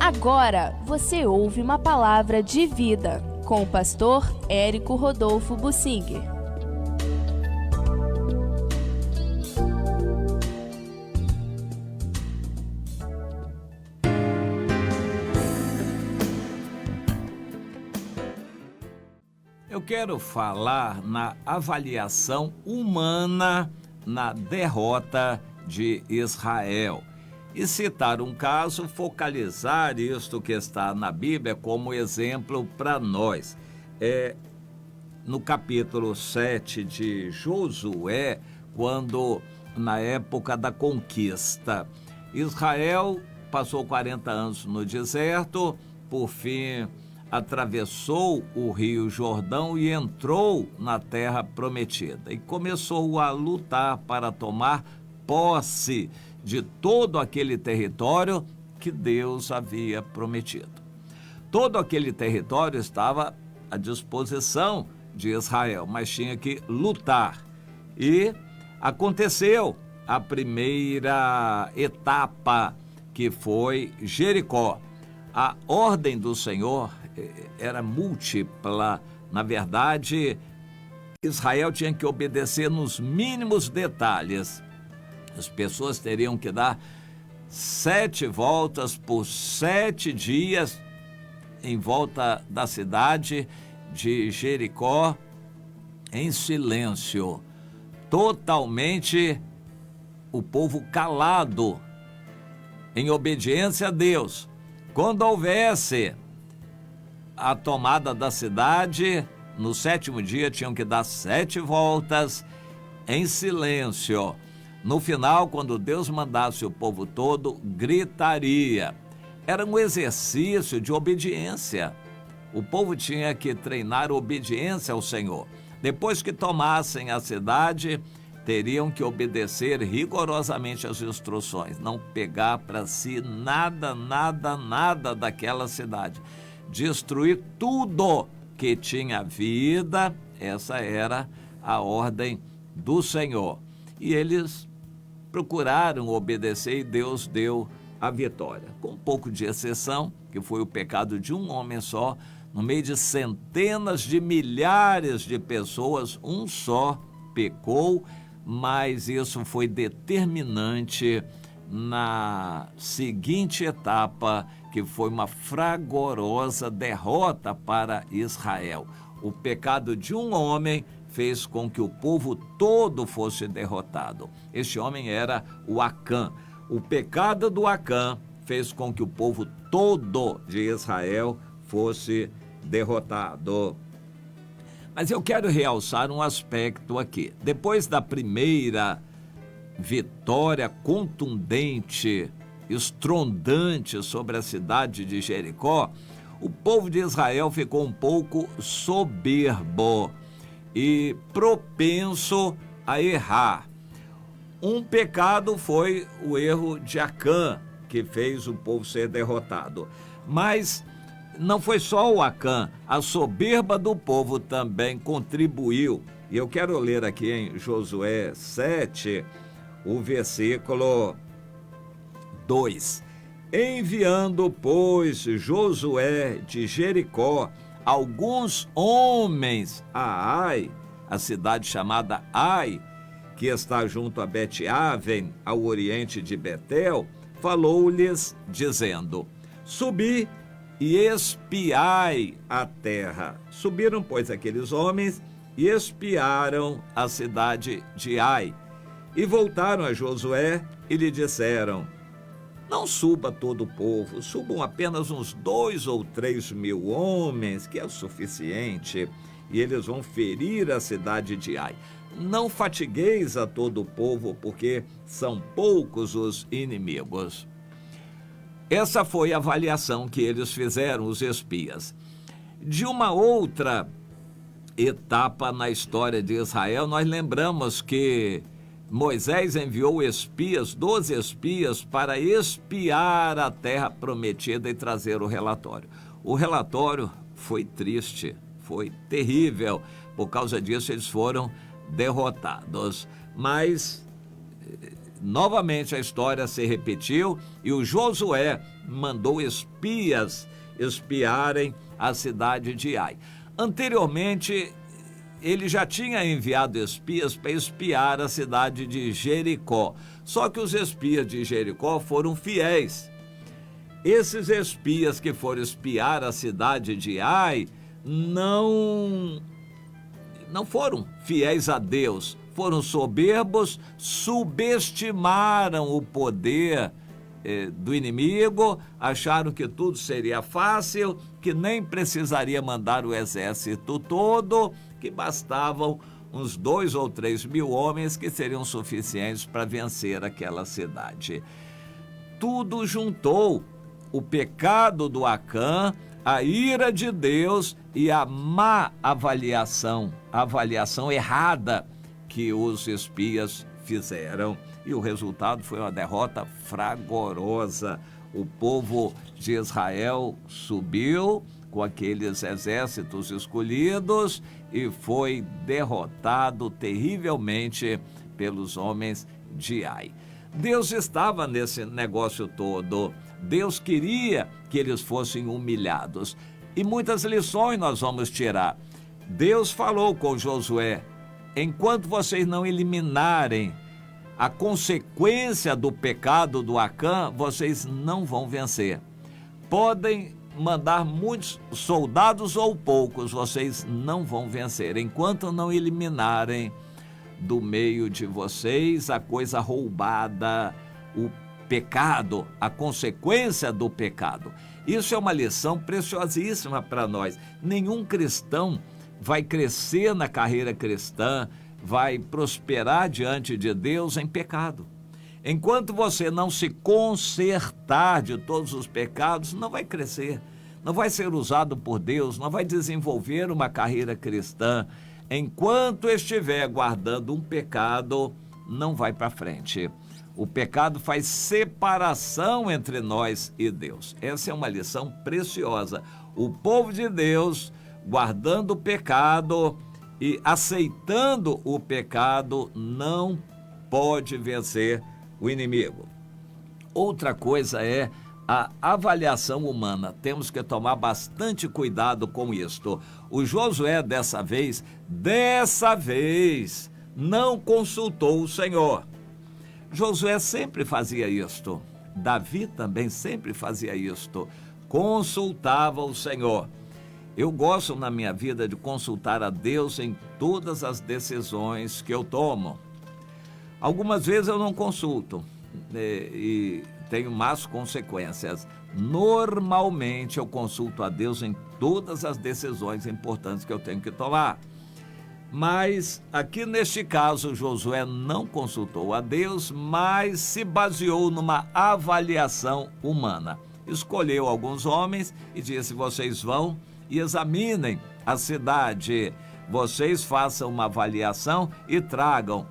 Agora você ouve uma palavra de vida com o pastor Érico Rodolfo Bussinger. Eu quero falar na avaliação humana na derrota de Israel e citar um caso, focalizar isto que está na Bíblia como exemplo para nós. No capítulo 7 de Josué, quando na época da conquista, Israel passou 40 anos no deserto, por fim atravessou o rio Jordão e entrou na terra prometida e começou a lutar para tomar posse de todo aquele território que Deus havia prometido. Todo aquele território estava à disposição de Israel, mas tinha que lutar. E aconteceu a primeira etapa, que foi Jericó. A ordem do Senhor era múltipla. Na verdade, Israel tinha que obedecer nos mínimos detalhes. As pessoas teriam que dar 7 voltas por 7 dias em volta da cidade de Jericó, em silêncio, totalmente o povo calado, em obediência a Deus. Quando houvesse a tomada da cidade, no 7º dia tinham que dar 7 voltas em silêncio. No final, quando Deus mandasse o povo todo, gritaria. Era um exercício de obediência. O povo tinha que treinar obediência ao Senhor. Depois que tomassem a cidade, teriam que obedecer rigorosamente as instruções, não pegar para si nada daquela cidade. Destruir tudo que tinha vida, essa era a ordem do Senhor. E eles procuraram obedecer e Deus deu a vitória. Com um pouco de exceção, que foi o pecado de um homem só, no meio de centenas de milhares de pessoas, um só pecou, mas isso foi determinante na seguinte etapa, que foi uma fragorosa derrota para Israel. O pecado de um homem fez com que o povo todo fosse derrotado. Este homem era o Acã. O pecado do Acã fez com que o povo todo de Israel fosse derrotado. Mas eu quero realçar um aspecto aqui. Depois da primeira vitória contundente, estrondante sobre a cidade de Jericó, o povo de Israel ficou um pouco soberbo e propenso a errar. Um pecado foi o erro de Acã, que fez o povo ser derrotado. Mas não foi só o Acã, a soberba do povo também contribuiu. E eu quero ler aqui em Josué 7, o versículo 2. Enviando, pois, Josué de Jericó alguns homens a Ai, a cidade chamada Ai, que está junto a Bet-Aven, ao oriente de Betel, falou-lhes, dizendo: subi e espiai a terra. Subiram, pois, aqueles homens e espiaram a cidade de Ai. E voltaram a Josué e lhe disseram: não suba todo o povo, subam apenas uns 2 ou 3 mil homens, que é o suficiente, e eles vão ferir a cidade de Ai. Não fatigueis a todo o povo, porque são poucos os inimigos. Essa foi a avaliação que eles fizeram, os espias. De uma outra etapa na história de Israel, nós lembramos que Moisés enviou espias, 12 espias, para espiar a terra prometida e trazer o relatório. O relatório foi triste, foi terrível. Por causa disso, eles foram derrotados. Mas novamente a história se repetiu e o Josué mandou espias espiarem a cidade de Ai. Anteriormente, ele já tinha enviado espias para espiar a cidade de Jericó. Só que os espias de Jericó foram fiéis. Esses espias que foram espiar a cidade de Ai não foram fiéis a Deus, foram soberbos, subestimaram o poder do inimigo, acharam que tudo seria fácil, que nem precisaria mandar o exército todo, que bastavam uns 2 ou 3 mil homens que seriam suficientes para vencer aquela cidade. Tudo juntou o pecado do Acã, a ira de Deus e a má avaliação errada que os espias fizeram. E o resultado foi uma derrota fragorosa. O povo de Israel subiu com aqueles exércitos escolhidos e foi derrotado terrivelmente pelos homens de Ai. Deus estava nesse negócio todo. Deus queria que eles fossem humilhados. E muitas lições nós vamos tirar. Deus falou com Josué: enquanto vocês não eliminarem a consequência do pecado do Acã, vocês não vão vencer. Podem mandar muitos soldados ou poucos, vocês não vão vencer, enquanto não eliminarem do meio de vocês a coisa roubada, o pecado, a consequência do pecado. Isso é uma lição preciosíssima para nós. Nenhum cristão vai crescer na carreira cristã, vai prosperar diante de Deus em pecado. Enquanto você não se consertar de todos os pecados, não vai crescer, não vai ser usado por Deus, não vai desenvolver uma carreira cristã. Enquanto estiver guardando um pecado, não vai para frente. O pecado faz separação entre nós e Deus. Essa é uma lição preciosa. O povo de Deus, guardando o pecado e aceitando o pecado, não pode vencer o inimigo. Outra coisa é a avaliação humana. Temos que tomar bastante cuidado com isto. O Josué, dessa vez, não consultou o Senhor. Josué sempre fazia isto. Davi também sempre fazia isto. Consultava o Senhor. Eu gosto na minha vida de consultar a Deus em todas as decisões que eu tomo. Algumas vezes eu não consulto e tenho más consequências. Normalmente eu consulto a Deus em todas as decisões importantes que eu tenho que tomar. Mas aqui neste caso Josué não consultou a Deus, mas se baseou numa avaliação humana. Escolheu alguns homens e disse: vocês vão e examinem a cidade, vocês façam uma avaliação e tragam.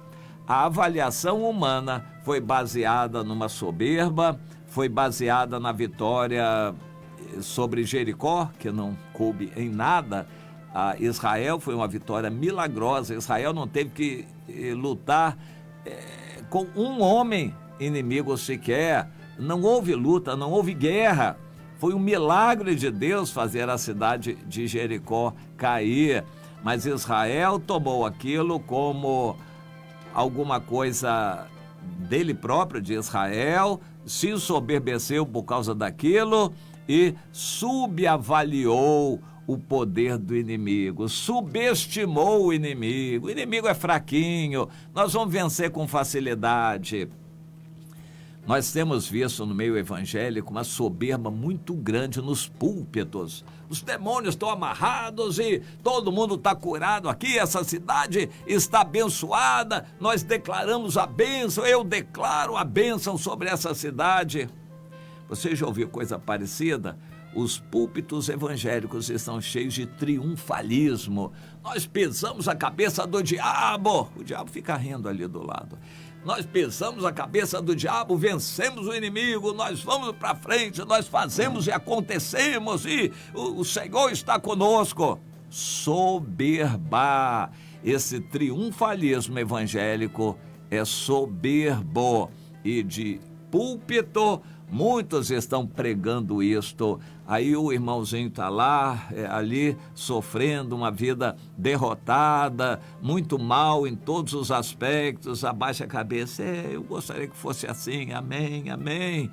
A avaliação humana foi baseada numa soberba, foi baseada na vitória sobre Jericó, que não coube em nada a Israel, foi uma vitória milagrosa. Israel não teve que lutar com um homem inimigo sequer, não houve luta, não houve guerra. Foi um milagre de Deus fazer a cidade de Jericó cair, mas Israel tomou aquilo como alguma coisa dele próprio, de Israel, se ensoberbeceu por causa daquilo e subavaliou o poder do inimigo, subestimou o inimigo. O inimigo é fraquinho, nós vamos vencer com facilidade. Nós temos visto no meio evangélico uma soberba muito grande nos púlpitos. Os demônios estão amarrados e todo mundo está curado aqui, essa cidade está abençoada, nós declaramos a bênção, eu declaro a bênção sobre essa cidade. Você já ouviu coisa parecida? Os púlpitos evangélicos estão cheios de triunfalismo. Nós pisamos a cabeça do diabo. O diabo fica rindo ali do lado. Nós pisamos a cabeça do diabo, vencemos o inimigo, nós vamos para frente, nós fazemos e acontecemos e o Senhor está conosco. Soberba. Esse triunfalismo evangélico é soberbo e de púlpito Muitos estão pregando isto. Aí o irmãozinho está lá, ali, sofrendo uma vida derrotada, muito mal em todos os aspectos, abaixa a cabeça, eu gostaria que fosse assim, amém, amém.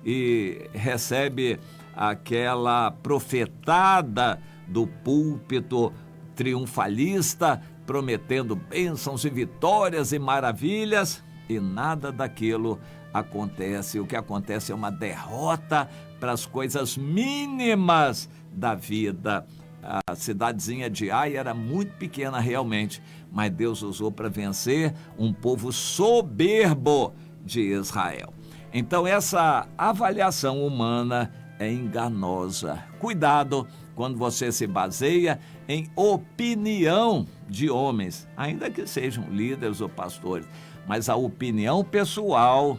E recebe aquela profetada do púlpito triunfalista, prometendo bênçãos e vitórias e maravilhas, e nada daquilo acontece. O que acontece é uma derrota para as coisas mínimas da vida. A cidadezinha de Ai era muito pequena realmente, mas Deus usou para vencer um povo soberbo de Israel. Então essa avaliação humana é enganosa. Cuidado quando você se baseia em opinião de homens, ainda que sejam líderes ou pastores, mas a opinião pessoal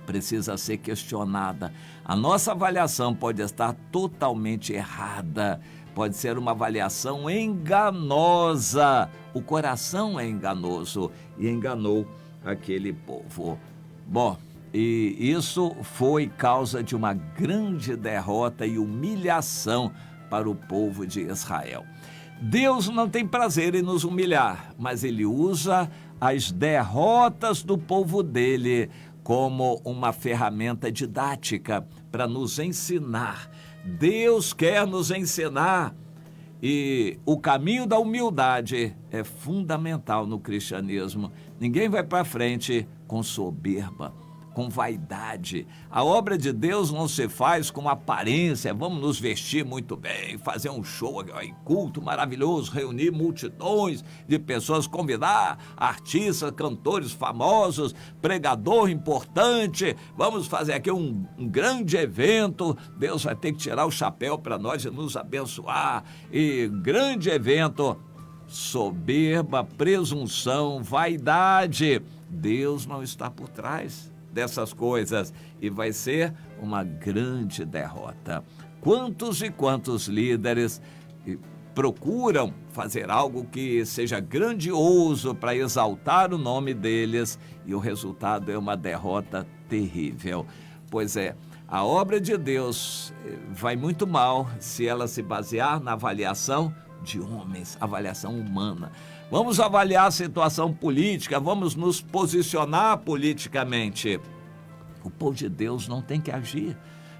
precisa ser questionada. A nossa avaliação pode estar totalmente errada, pode ser uma avaliação enganosa. O coração é enganoso e enganou aquele povo. Bom, e isso foi causa de uma grande derrota e humilhação para o povo de Israel. Deus não tem prazer em nos humilhar, mas Ele usa as derrotas do povo dele como uma ferramenta didática para nos ensinar. Deus quer nos ensinar, e o caminho da humildade é fundamental no cristianismo. Ninguém vai para frente com soberba, com vaidade. A obra de Deus não se faz com aparência, vamos nos vestir muito bem, fazer um show em culto maravilhoso, reunir multidões de pessoas, convidar artistas, cantores famosos, pregador importante, vamos fazer aqui um grande evento, Deus vai ter que tirar o chapéu para nós e nos abençoar, e grande evento. Soberba, presunção, vaidade. Deus não está por trás dessas coisas e vai ser uma grande derrota. Quantos e quantos líderes procuram fazer algo que seja grandioso para exaltar o nome deles e o resultado é uma derrota terrível. Pois é, a obra de Deus vai muito mal se ela se basear na avaliação de homens, avaliação humana. Vamos avaliar a situação política, vamos nos posicionar politicamente. O povo de Deus não tem que agir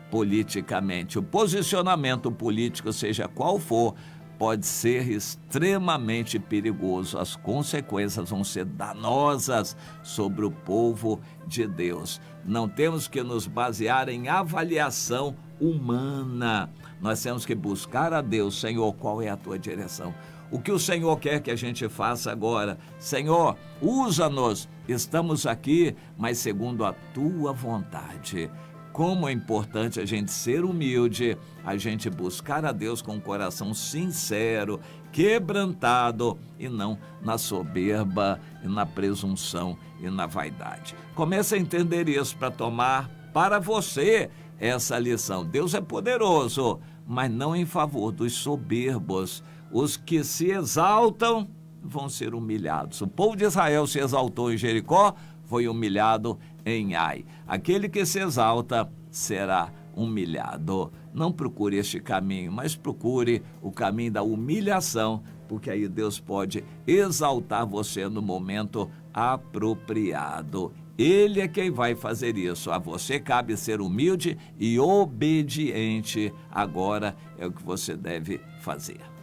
politicamente. O posicionamento político, seja qual for, pode ser extremamente perigoso. As consequências vão ser danosas sobre o povo de Deus. Não temos que nos basear em avaliação humana. Nós temos que buscar a Deus. Senhor, qual é a tua direção? O que o Senhor quer que a gente faça agora? Senhor, usa-nos, estamos aqui, mas segundo a tua vontade. Como é importante a gente ser humilde, a gente buscar a Deus com um coração sincero, quebrantado, e não na soberba, e na presunção e na vaidade. Comece a entender isso para tomar para você essa lição. Deus é poderoso, mas não em favor dos soberbos. Os que se exaltam vão ser humilhados. O povo de Israel se exaltou em Jericó, foi humilhado em Ai. Aquele que se exalta será humilhado. Não procure este caminho, mas procure o caminho da humilhação, porque aí Deus pode exaltar você no momento apropriado. Ele é quem vai fazer isso. A você cabe ser humilde e obediente. Agora é o que você deve fazer.